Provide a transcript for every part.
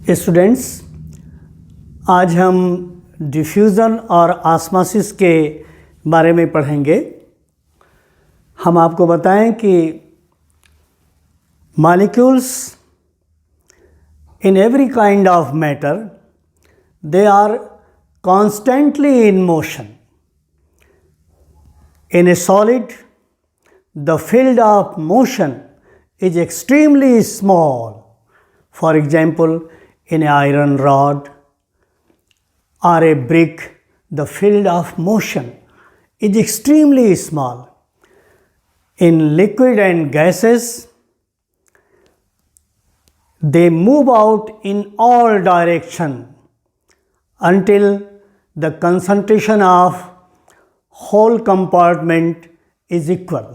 Students, आज हम diffusion और ऑस्मोसिस के बारे में पढ़ेंगे। हम आपको बताएं कि molecules in every kind of matter they are constantly in motion. In a solid, the field of motion is extremely small. For example, in an iron rod or a brick, the field of motion is extremely small. In liquid and gases, they move out in all directions until the concentration of whole compartment is equal.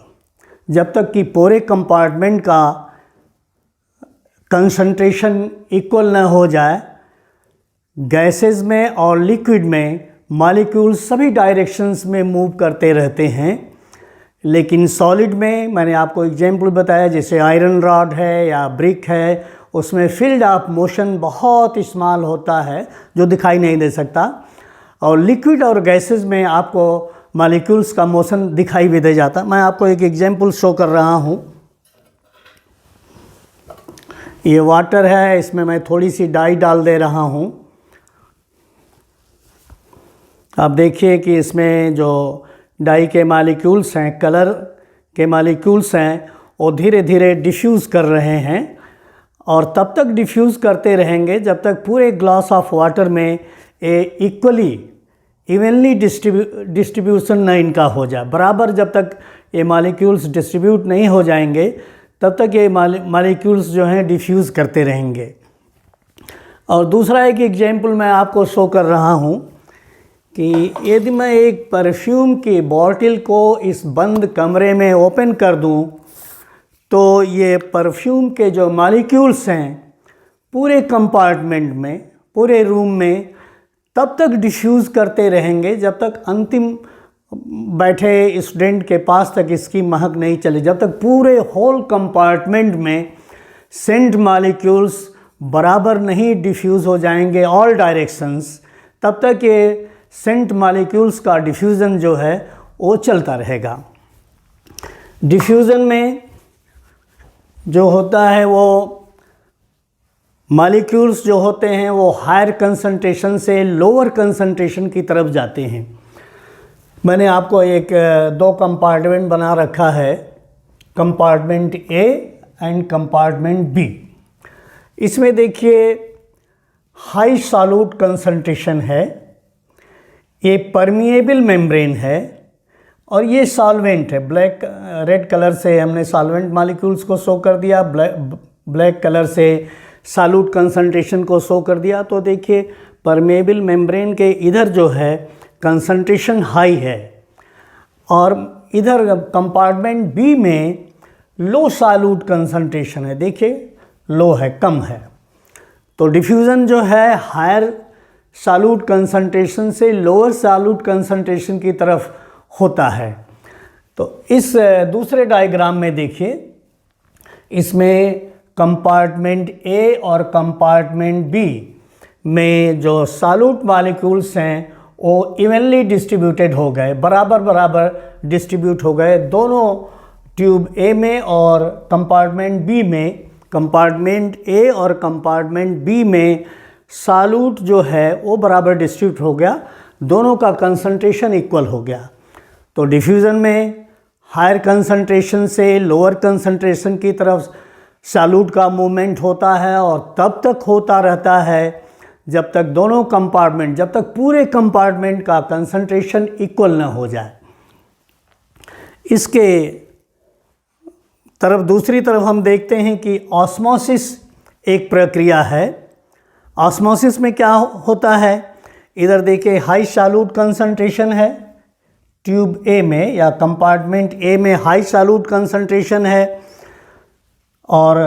जब तक कि पूरे compartment का concentration equal न हो जाए, gases में और लिक्विड में मॉलिक्यूल्स सभी डायरेक्शंस में मूव करते रहते हैं। लेकिन सॉलिड में मैंने आपको एग्जाम्पल बताया, जैसे आयरन रॉड है या ब्रिक है, उसमें फील्ड ऑफ मोशन बहुत स्मॉल होता है जो दिखाई नहीं दे सकता, और लिक्विड और गैसेस में आपको मॉलिक्यूल्स का मोशन दिखाई भी दे जाता। मैं आपको एक एग्जाम्पल शो कर रहा हूँ। ये वाटर है, इसमें मैं थोड़ी सी डाई डाल दे रहा हूँ। आप देखिए कि इसमें जो डाई के मॉलिक्यूल्स हैं, कलर के मॉलिक्यूल्स हैं, वो धीरे धीरे डिफ्यूज़ कर रहे हैं और तब तक डिफ्यूज़ करते रहेंगे जब तक पूरे ग्लास ऑफ वाटर में इवनली डिस्ट्रीब्यूशन न इनका हो जाए। बराबर जब तक ये मॉलिक्यूल्स डिस्ट्रीब्यूट नहीं हो जाएंगे तब तक ये मॉलिक्यूल्स जो हैं डिफ्यूज़ करते रहेंगे। और दूसरा एक एग्जाम्पल मैं आपको शो कर रहा हूँ कि यदि मैं एक परफ्यूम की बॉटल को इस बंद कमरे में ओपन कर दूँ तो ये परफ्यूम के जो मॉलिक्यूल्स हैं पूरे कंपार्टमेंट में, पूरे रूम में तब तक डिफ्यूज़ करते रहेंगे जब तक अंतिम बैठे स्टूडेंट के पास तक इसकी महक नहीं चले। जब तक पूरे होल कंपार्टमेंट में सेंट मॉलिक्यूल्स बराबर नहीं डिफ्यूज़ हो जाएंगे ऑल डायरेक्शंस, तब तक ये सेंट मॉलिक्यूल्स का डिफ्यूज़न जो है वो चलता रहेगा। डिफ्यूज़न में जो होता है वो मॉलिक्यूल्स जो होते हैं वो हायर कंसंट्रेशन से लोअर कंसंट्रेशन की तरफ जाते हैं। मैंने आपको एक दो कंपार्टमेंट बना रखा है, compartment A and compartment B. इसमें देखिए हाई सॉल्यूट कंसंट्रेशन है, ये परमिएबल मेम्ब्रेन है और ये सॉल्वेंट है। ब्लैक रेड कलर से हमने सॉल्वेंट मॉलिक्यूल्स को शो कर दिया, ब्लैक कलर से सॉल्यूट कंसंट्रेशन को शो कर दिया। तो देखिए परमेबल मेम्ब्रेन के इधर जो है कंसंट्रेशन हाई है और इधर कंपार्टमेंट बी में लो सॉल्यूट कंसंट्रेशन है। देखिए लो है, कम है। तो डिफ्यूज़न जो है हायर सॉल्यूट कंसंट्रेशन से लोअर सॉल्यूट कंसंट्रेशन की तरफ होता है। तो इस दूसरे डायग्राम में देखिए, इसमें कंपार्टमेंट ए और कंपार्टमेंट बी में जो सॉल्यूट मॉलिक्यूल्स हैं वो इवनली डिस्ट्रीब्यूटेड हो गए, बराबर बराबर डिस्ट्रीब्यूट हो गए दोनों ट्यूब ए में और कंपार्टमेंट बी में। कंपार्टमेंट ए और कंपार्टमेंट बी में सॉल्यूट जो है वो बराबर डिस्ट्रीब्यूट हो गया, दोनों का कंसंट्रेशन इक्वल हो गया। तो डिफ्यूज़न में हायर कंसंट्रेशन से लोअर कंसंट्रेशन की तरफ सॉल्यूट का मूवमेंट होता है और तब तक होता रहता है जब तक दोनों कंपार्टमेंट, जब तक पूरे कंपार्टमेंट का कंसंट्रेशन इक्वल न हो जाए। इसके तरफ दूसरी तरफ हम देखते हैं कि ऑस्मोसिस एक प्रक्रिया है। ऑस्मोसिस में क्या होता है, इधर देखिए हाई सॉल्यूट कंसंट्रेशन है ट्यूब ए में या कंपार्टमेंट ए में, हाई सॉल्यूट कंसंट्रेशन है और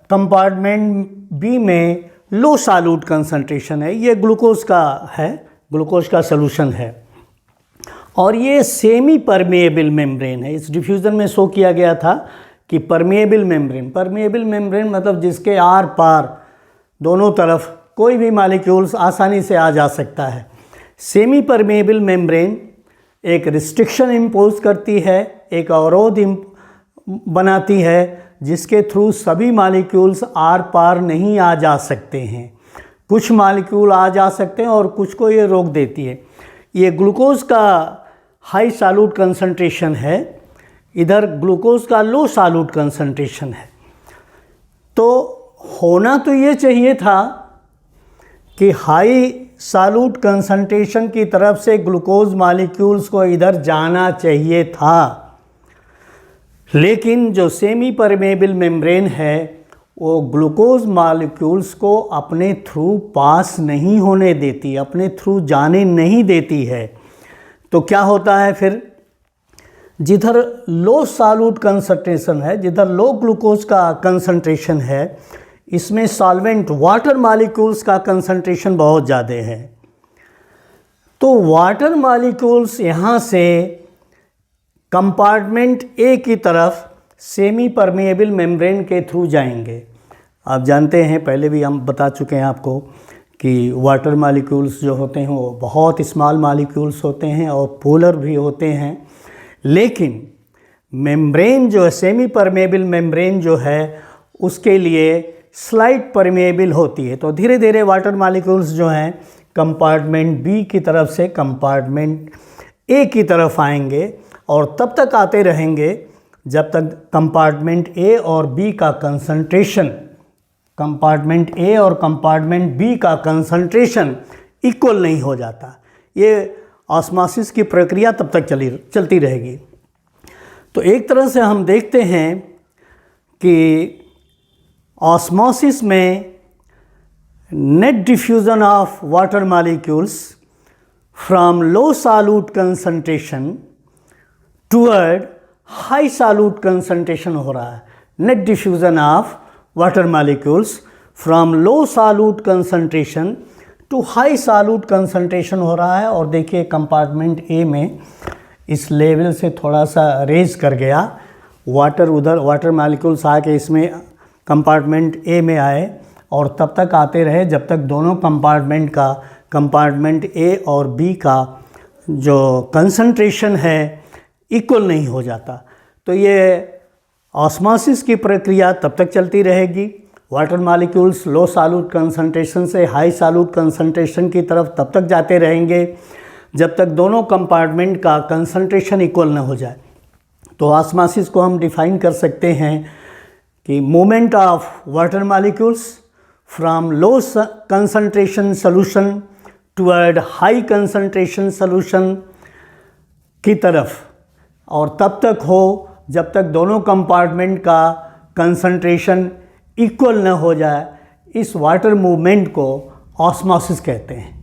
कंपार्टमेंट बी में लो सॉल्यूट कंसंट्रेशन है। ये ग्लूकोज का है, ग्लूकोज का सॉल्यूशन है और ये सेमी परमेएबल मेम्ब्रेन है। इस डिफ्यूज़न में शो किया गया था कि परमेएबल मेम्ब्रेन मतलब जिसके आर पार दोनों तरफ कोई भी मॉलिक्यूल्स आसानी से आ जा सकता है। सेमी परमेबल मेम्ब्रेन एक रिस्ट्रिक्शन इम्पोज करती है, एक अवरोध बनाती है जिसके थ्रू सभी मॉलिक्यूल्स आर पार नहीं आ जा सकते हैं। कुछ मॉलिक्यूल आ जा सकते हैं और कुछ को ये रोक देती है। ये ग्लूकोज का हाई सॉल्यूट कंसंट्रेशन है, इधर ग्लूकोज का लो सॉल्यूट कंसंट्रेशन है। तो होना तो ये चाहिए था कि हाई सॉल्यूट कंसंट्रेशन की तरफ से ग्लूकोज मॉलिक्यूल्स को इधर जाना चाहिए था, लेकिन जो सेमी परमेबल मेम्ब्रेन है वो ग्लूकोज मॉलिक्यूल्स को अपने थ्रू पास नहीं होने देती, अपने थ्रू जाने नहीं देती है। तो क्या होता है फिर, जिधर लो सॉल्यूट कंसंट्रेशन है, जिधर लो ग्लूकोज का कंसंट्रेशन है, इसमें सॉल्वेंट वाटर मॉलिक्यूल्स का कंसंट्रेशन बहुत ज़्यादा है। तो वाटर मॉलिक्यूल्स यहाँ से कंपार्टमेंट ए की तरफ सेमी परमेबल मेम्ब्रेन के थ्रू जाएंगे। आप जानते हैं, पहले भी हम बता चुके हैं आपको कि वाटर मॉलिक्यूल्स जो होते हैं वो बहुत स्मॉल मॉलिक्यूल्स होते हैं और पोलर भी होते हैं, लेकिन मेम्ब्रेन जो है, सेमी परमेबल मेम्ब्रेन जो है, उसके लिए स्लाइट परमेबल होती है। तो धीरे धीरे वाटर मॉलिक्यूल्स जो हैं कंपार्टमेंट बी की तरफ से कंपार्टमेंट ए की तरफ आएंगे और तब तक आते रहेंगे जब तक कंपार्टमेंट ए और बी का कंसंट्रेशन, कंपार्टमेंट ए और कंपार्टमेंट बी का कंसंट्रेशन इक्वल नहीं हो जाता। ये ऑस्मोसिस की प्रक्रिया तब तक चलती रहेगी। तो एक तरह से हम देखते हैं कि ऑस्मोसिस में net diffusion of water molecules from low solute concentration toward high solute concentration हो रहा है। Net diffusion of water molecules from low solute concentration to high solute concentration हो रहा है। और देखिए कंपार्टमेंट ए में इस लेवल से थोड़ा सा रेज कर गया, वाटर उधर, वाटर मॉलिक्यूल्स आके इसमें कंपार्टमेंट ए में आए और तब तक आते रहे जब तक दोनों कंपार्टमेंट का, कंपार्टमेंट ए और बी का जो कंसंट्रेशन है इक्वल नहीं हो जाता। तो ये ऑस्मोसिस की प्रक्रिया तब तक चलती रहेगी। वाटर मॉलिक्यूल्स लो सॉल्यूट कंसंट्रेशन से हाई सॉल्यूट कंसंट्रेशन की तरफ तब तक जाते रहेंगे जब तक दोनों कंपार्टमेंट का कंसंट्रेशन इक्वल न हो जाए। तो ऑस्मोसिस को हम डिफाइन कर सकते हैं कि movement of water molecules from low concentration solution toward high concentration solution की तरफ, और तब तक हो जब तक दोनों कंपार्टमेंट का कंसंट्रेशन इक्वल न हो जाए। इस वाटर मूवमेंट को ऑस्मोसिस कहते हैं।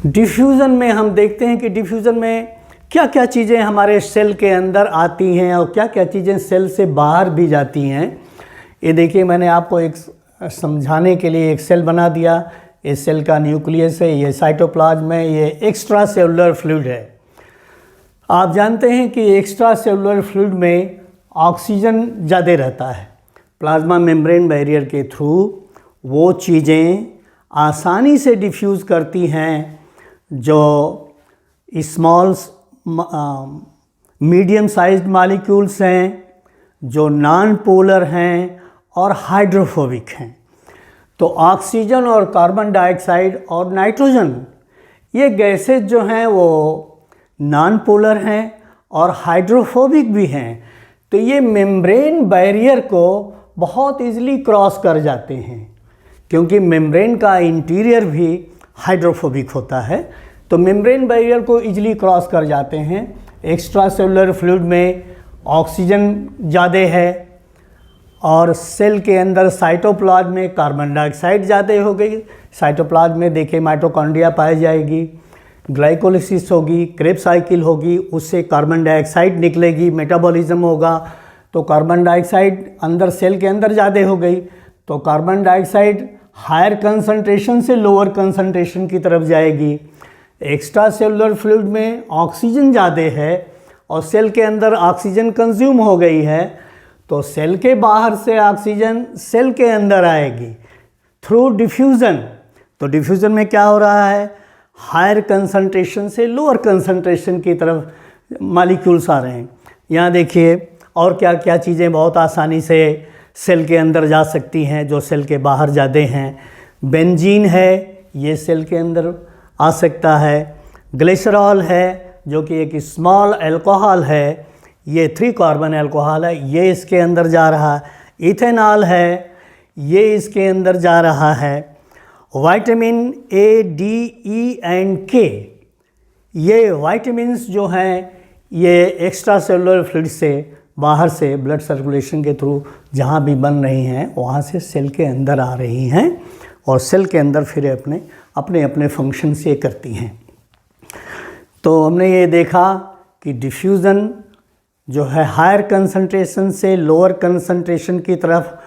डिफ्यूज़न में हम देखते हैं कि डिफ्यूज़न में क्या क्या चीज़ें हमारे सेल के अंदर आती हैं और क्या क्या चीज़ें सेल से बाहर भी जाती हैं। ये देखिए, मैंने आपको एक समझाने के लिए एक सेल बना दिया। इस सेल का न्यूक्लियस है, ये साइटोप्लाज्म है, ये एक्स्ट्रा सेलुलर फ्लूइड है। आप जानते हैं कि एक्स्ट्रा सेलुलर फ्लूइड में ऑक्सीजन ज़्यादा रहता है। प्लाज्मा मेम्ब्रेन बैरियर के थ्रू वो चीज़ें आसानी से डिफ्यूज़ करती हैं जो स्मॉल मीडियम साइज्ड मॉलिक्यूल्स हैं, जो नॉन पोलर हैं और हाइड्रोफोबिक हैं। तो ऑक्सीजन और कार्बन डाइऑक्साइड और नाइट्रोजन, ये गैसेस जो हैं वो नॉन पोलर हैं और हाइड्रोफोबिक भी हैं। तो ये मेम्ब्रेन बैरियर को बहुत इजीली क्रॉस कर जाते हैं, क्योंकि मेम्ब्रेन का इंटीरियर भी हाइड्रोफोबिक होता है। तो मेम्ब्रेन बैरियर को इजीली क्रॉस कर जाते हैं। एक्स्ट्रा सेलुलर फ्लूइड में ऑक्सीजन ज़्यादा है और सेल के अंदर साइटोप्लाज्म में कार्बन डाइऑक्साइड ज़्यादा हो गई। साइटोप्लाज्म में देखिए माइटोकॉन्ड्रिया पाई जाएगी, ग्लाइकोलिसिस होगी, क्रेब साइकिल होगी, उससे कार्बन डाइऑक्साइड निकलेगी, मेटाबॉलिज्म होगा। तो कार्बन डाइऑक्साइड अंदर सेल के अंदर ज़्यादा हो गई, तो कार्बन डाइऑक्साइड हायर कंसंट्रेशन से लोअर कंसंट्रेशन की तरफ जाएगी। एक्स्ट्रा सेलुलर फ्लूइड में ऑक्सीजन ज़्यादा है और सेल के अंदर ऑक्सीजन कंज्यूम हो गई है, तो सेल के बाहर से ऑक्सीजन सेल के अंदर आएगी। Through diffusion. तो डिफ्यूज़न में क्या हो रहा है, हायर कंसंट्रेशन से लोअर कंसंट्रेशन की तरफ मॉलिक्यूल्स आ रहे हैं। यहाँ देखिए और क्या क्या चीज़ें बहुत आसानी से सेल के अंदर जा सकती हैं जो सेल के बाहर जाते हैं। बेंजीन है, ये सेल के अंदर आ सकता है। ग्लिसरॉल है जो कि एक स्मॉल अल्कोहल है, ये 3 कार्बन अल्कोहल है, ये इसके अंदर जा रहा है। इथेनॉल है, ये इसके अंदर जा रहा है। Vitamin A, D, E and के, ये विटामिन्स जो हैं ये एक्स्ट्रा सेलुलर फ्लूइड से बाहर से ब्लड सर्कुलेशन के थ्रू जहाँ भी बन रही हैं वहाँ से सेल के अंदर आ रही हैं और सेल के अंदर फिर अपने अपने फंक्शन से करती हैं। तो हमने ये देखा कि डिफ्यूज़न जो है हायर कंसंट्रेशन से लोअर कंसंट्रेशन की तरफ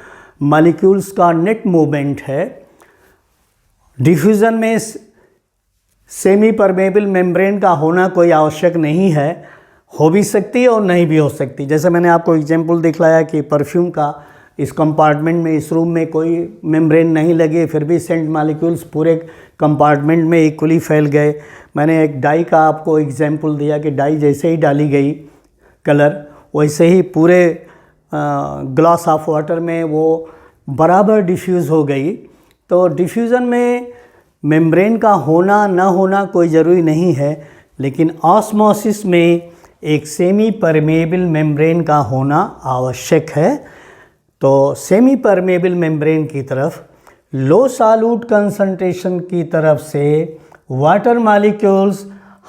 मॉलिक्यूल्स का नेट मूवमेंट है। डिफ्यूज़न में सेमी परमेबल मेम्ब्रेन का होना कोई आवश्यक नहीं है, हो भी सकती है और नहीं भी हो सकती। जैसे मैंने आपको एग्जांपल दिखलाया कि परफ्यूम का इस कंपार्टमेंट में, इस रूम में कोई मेम्ब्रेन नहीं लगे, फिर भी सेंट मॉलिक्यूल्स पूरे कंपार्टमेंट में इक्वली फैल गए। मैंने एक डाई का आपको एग्जांपल दिया कि डाई जैसे ही डाली गई कलर, वैसे ही पूरे ग्लास ऑफ वाटर में वो बराबर डिफ्यूज़ हो गई। तो डिफ्यूज़न में मेम्ब्रेन का होना ना होना कोई ज़रूरी नहीं है, लेकिन ऑस्मोसिस में एक सेमी परमेबल मेम्ब्रेन का होना आवश्यक है। तो सेमी परमेबल मेम्ब्रेन की तरफ लो सॉल्यूट कंसंट्रेशन की तरफ से water molecules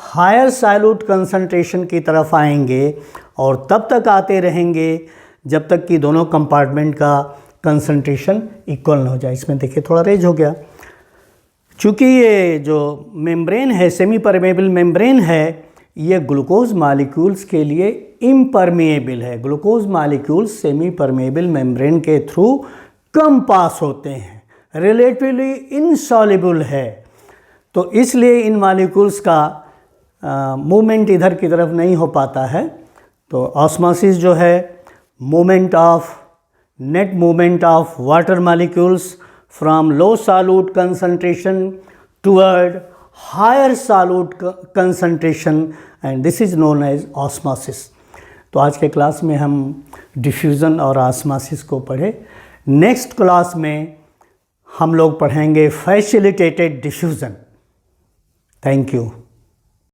higher solute concentration की तरफ आएंगे और तब तक आते रहेंगे जब तक कि दोनों कंपार्टमेंट का कंसंट्रेशन इक्वल ना हो जाए। इसमें देखिए थोड़ा रेज हो गया। चूँकि ये जो मेम्ब्रेन है, सेमी परमेबल मेम्ब्रेन है, ये ग्लूकोज मॉलिक्यूल्स के लिए इम्परमेबल है। Glucose molecules semi permeable membrane के थ्रू कम पास होते हैं, रिलेटिवली इनसॉल्युबल है। तो इसलिए इन मॉलिक्यूल्स का मूवमेंट इधर की तरफ नहीं हो पाता है। तो ऑस्मोसिस जो है net movement of water molecules from low solute concentration toward higher solute concentration and this is known as osmosis. तो आज के क्लास में हम डिफ्यूज़न और ऑस्मोसिस को पढ़े। नेक्स्ट क्लास में हम लोग पढ़ेंगे फैसिलिटेटेड डिफ्यूज़न। Thank you.